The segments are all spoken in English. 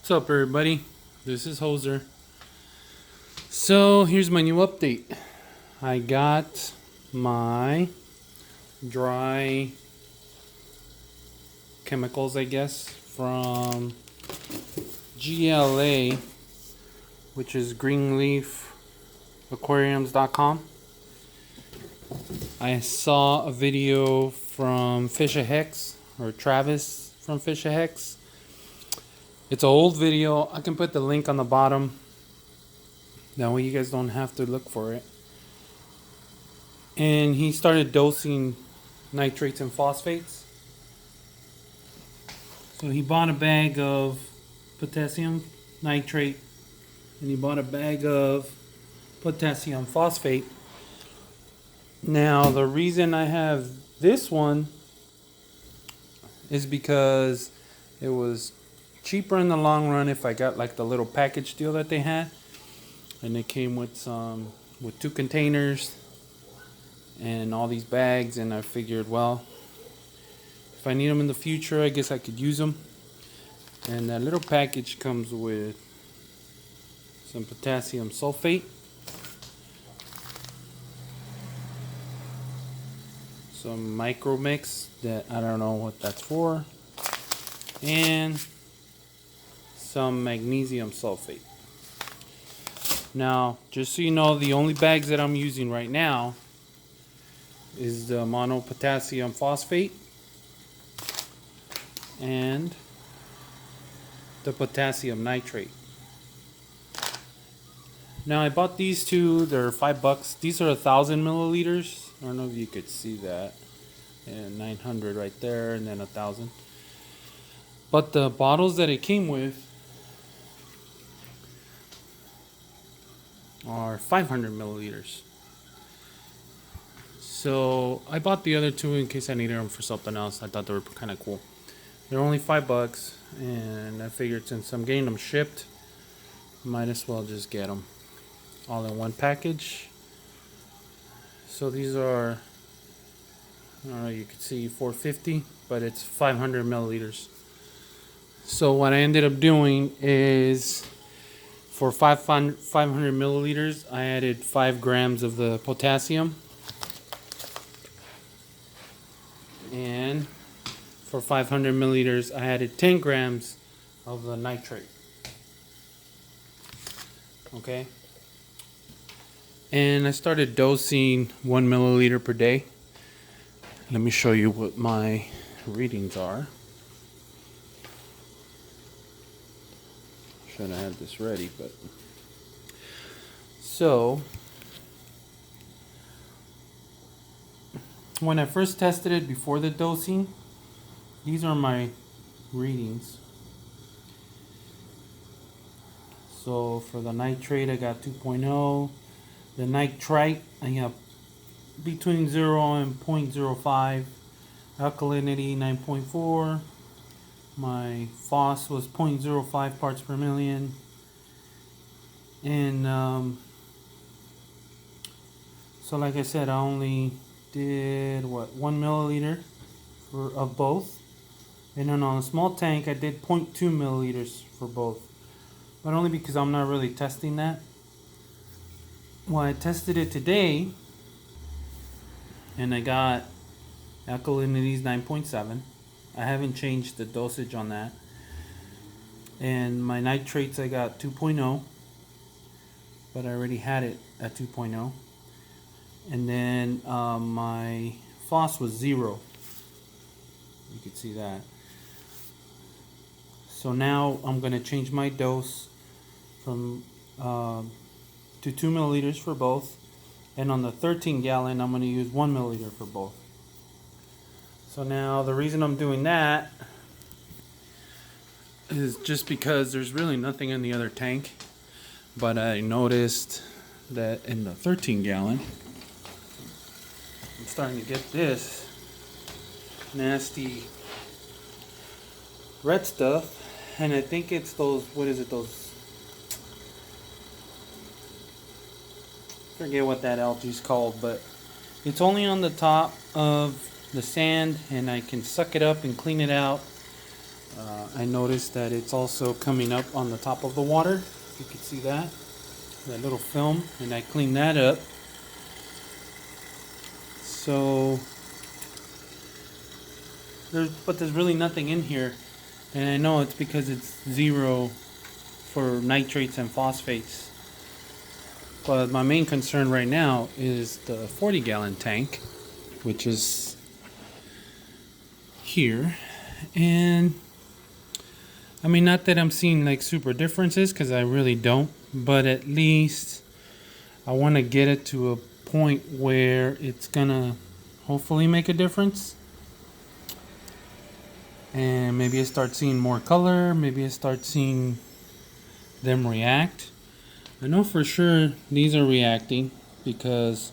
What's up, everybody? This is Hoser. So here's my new update. I got my dry chemicals, I guess, from GLA, which is greenleafaquariums.com. I saw a video from Fish a Hex, or Travis from Fish a Hex. It's an old video. I can put the link on the bottom. That way you guys don't have to look for it. And he started dosing nitrates and phosphates. So he bought a bag of potassium nitrate and he bought a bag of potassium phosphate. Now the reason I have this one is because it was cheaper in the long run if I got like the little package deal that they had, and it came with 2 containers and all these bags, and I figured, well, if I need them in the future, I guess I could use them. And that little package comes with some potassium sulfate, some micro mix that I don't know what that's for, and some magnesium sulfate. Now, just so you know, the only bags that I'm using right now is the monopotassium phosphate and the potassium nitrate. Now, I bought these two. They're $5. These are 1,000 milliliters. I don't know if you could see that. And 900 right there, and then 1,000. But the bottles that it came with are 500 milliliters. So I bought the other two in case I needed them for something else. I thought they were kind of cool. They're only $5, and I figured since I'm getting them shipped, might as well just get them all in one package. So these are, I don't know, you can see 450, but it's 500 milliliters. So what I ended up doing is, for 500 milliliters, I added 5 grams of the potassium. And for 500 milliliters, I added 10 grams of the nitrate. Okay? And I started dosing 1 milliliter per day. Let me show you what my readings are. Should have had this ready, but so when I first tested it before the dosing, these are my readings. So for the nitrate, I got 2.0. The nitrite, I have between 0 and 0.05. Alkalinity, 9.4. My phos was 0.05 parts per million. And so like I said, I only did 1 milliliter of both. And then on a small tank, I did 0.2 milliliters for both. But only because I'm not really testing that. Well, I tested it today, and I got alkalinity 9.7. I haven't changed the dosage on that. And my nitrates, I got 2.0, but I already had it at 2.0. And then my phos was 0. You can see that. So now I'm going to change my dose from to 2 milliliters for both. And on the 13 gallon, I'm going to use 1 milliliter for both. So now the reason I'm doing that is just because there's really nothing in the other tank. But I noticed that in the 13 gallon, I'm starting to get this nasty red stuff. And I think it's those, what is it, those, I forget what that algae's called, but it's only on the top of the sand, and I can suck it up and clean it out I noticed that it's also coming up on the top of the water. If you can see that little film, and I cleaned that up. So there's really nothing in here, and I know it's because it's 0 for nitrates and phosphates. But my main concern right now is the 40-gallon tank, which is here. And I mean, not that I'm seeing like super differences, because I really don't, but at least I want to get it to a point where it's gonna hopefully make a difference. And maybe I start seeing more color, maybe I start seeing them react. I know for sure these are reacting, because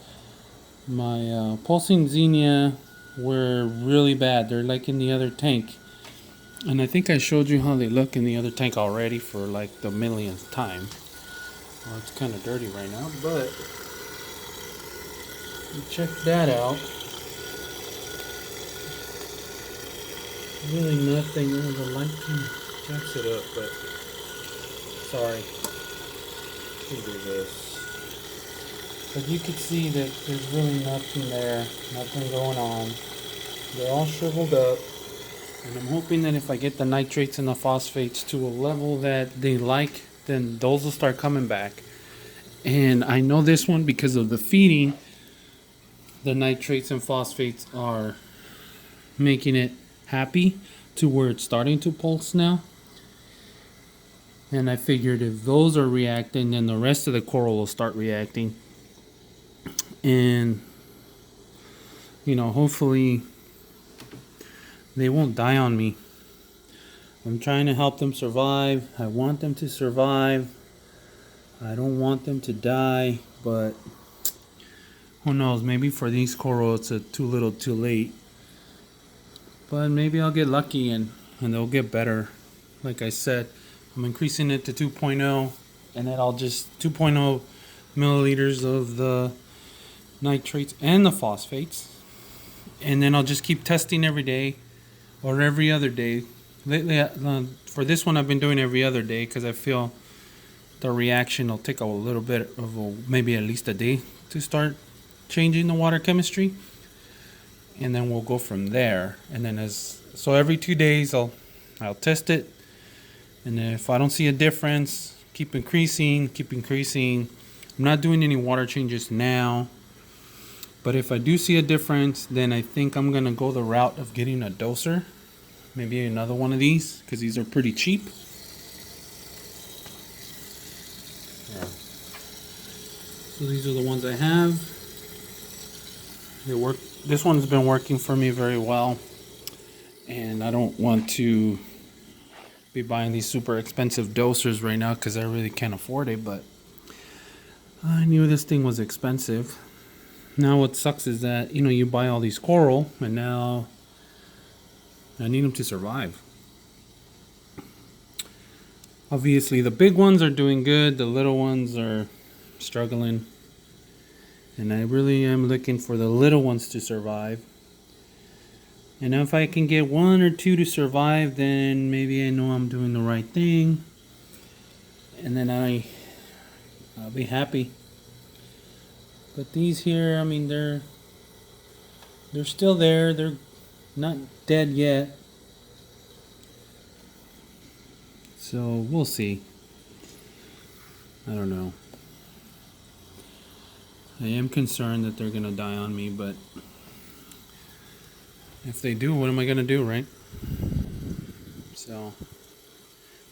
my pulsing xenia were really bad. They're like in the other tank. And I think I showed you how they look in the other tank already for like the millionth time. Well, it's kind of dirty right now, but check that out. Really nothing. Oh, the light kind of jacks it up, but sorry. Let's do this. But you can see that there's really nothing there, nothing going on. They're all shriveled up. And I'm hoping that if I get the nitrates and the phosphates to a level that they like, then those will start coming back. And I know this one, because of the feeding, the nitrates and phosphates are making it happy to where it's starting to pulse now. And I figured if those are reacting, then the rest of the coral will start reacting. And, you know, hopefully they won't die on me. I'm trying to help them survive. I want them to survive. I don't want them to die, but who knows? Maybe for these corals it's too little too late. But maybe I'll get lucky and they'll get better. Like I said, I'm increasing it to 2.0, and then I'll just 2.0 milliliters of the nitrates and the phosphates. And then I'll just keep testing every day or every other day. Lately, for this one, I've been doing every other day, because I feel the reaction will take a little bit of maybe at least a day to start changing the water chemistry. And then we'll go from there. And then so every 2 days I'll test it, and if I don't see a difference, keep increasing. I'm not doing any water changes now, but if I do see a difference, then I think I'm gonna go the route of getting a doser, maybe another one of these, because these are pretty cheap. Yeah. So these are the ones I have. They work. This one's been working for me very well, and I don't want to be buying these super expensive dosers right now, because I really can't afford it, but I knew this thing was expensive. Now what sucks is that, you buy all these coral, and now I need them to survive. Obviously the big ones are doing good, the little ones are struggling. And I really am looking for the little ones to survive. And if I can get 1 or 2 to survive, then maybe I know I'm doing the right thing. And then I'll be happy. But these here, I mean, they're still there. They're not dead yet. So we'll see. I don't know. I am concerned that they're gonna die on me, but if they do, what am I gonna do, right? So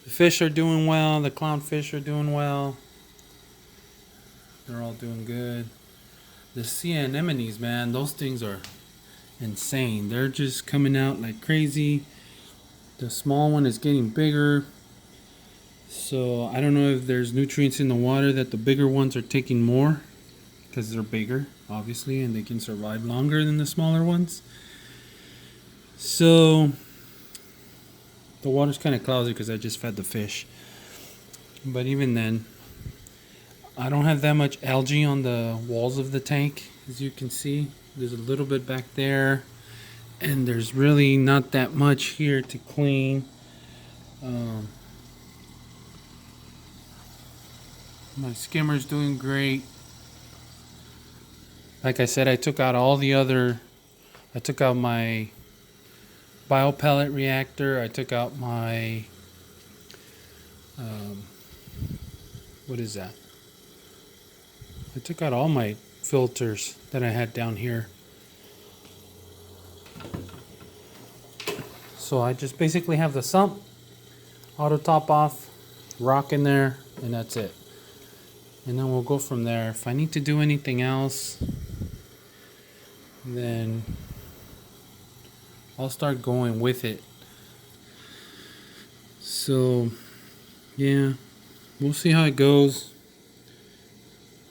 the fish are doing well, the clownfish are doing well. They're all doing good. The sea anemones, man, those things are insane. They're just coming out like crazy. The small one is getting bigger. So I don't know if there's nutrients in the water that the bigger ones are taking more, because they're bigger, obviously, and they can survive longer than the smaller ones. So the water's kind of cloudy because I just fed the fish. But even then, I don't have that much algae on the walls of the tank. As you can see, there's a little bit back there, and there's really not that much here to clean. Um, my skimmer's doing great. Like I said, I took out I took out my biopellet reactor. I took out my, um, what is that? I took out all my filters that I had down here. So I just basically have the sump, auto top off, rock in there, and that's it. And then we'll go from there. If I need to do anything else, then I'll start going with it. So, yeah, we'll see how it goes.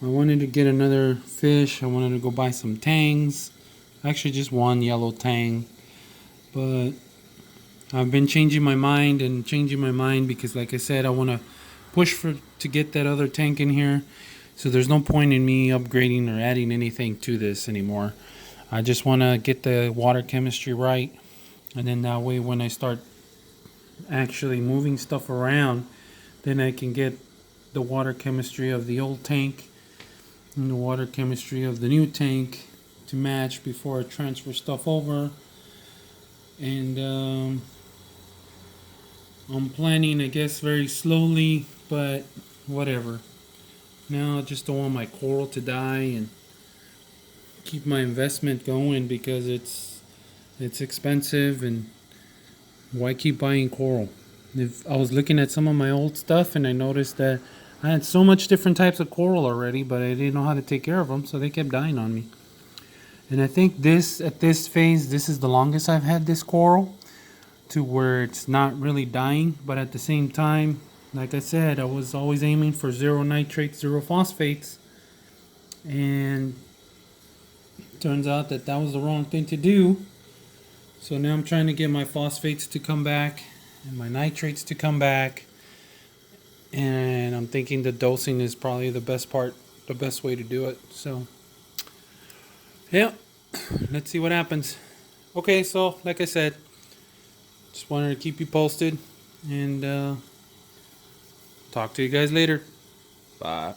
I wanted to get another fish. I wanted to go buy some tangs. Actually, just one yellow tang. But I've been changing my mind because, like I said, I want to push to get that other tank in here. So there's no point in me upgrading or adding anything to this anymore. I just want to get the water chemistry right, and then that way when I start actually moving stuff around, then I can get the water chemistry of the old tank and the water chemistry of the new tank to match before I transfer stuff over. And I'm planning, I guess, very slowly, but whatever. Now I just don't want my coral to die and keep my investment going because it's expensive, and why keep buying coral? If I was looking at some of my old stuff and I noticed that I had so much different types of coral already, but I didn't know how to take care of them, so they kept dying on me. And I think at this phase, this is the longest I've had this coral, to where it's not really dying, but at the same time, like I said, I was always aiming for 0 nitrates, 0 phosphates, and turns out that was the wrong thing to do. So now I'm trying to get my phosphates to come back and my nitrates to come back, and I'm thinking the dosing is probably the best way to do it. So yeah, let's see what happens. Okay, so like I said, just wanted to keep you posted, and talk to you guys later. Bye.